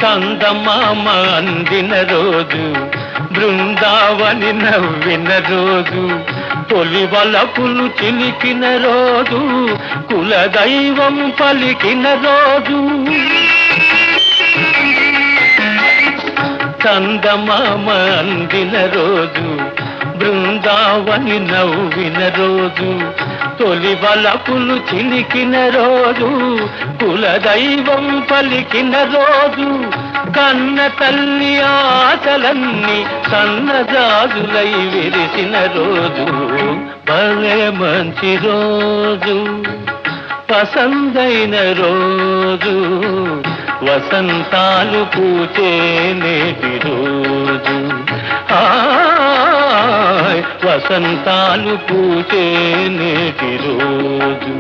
చందమామ అందిన రోజు, బృందావని నవ్విన రోజు, తొలి వలపులు చిలికిన రోజు, కులదైవం పలికిన రోజు. చందమామ అందిన రోజు, బృందావని నవ్విన రోజు, తొలి వలపులు చిలికిన రోజు, కులదైవం పలికిన రోజు, కన్న తల్లి ఆశలన్నీ సన్నజాజులై విరిసిన రోజు. భలే మంచి రోజు, పసందైన రోజు, వసంతాలు పూచే నేటి రోజు. వసంతాలు పూచే నేటి రోజు.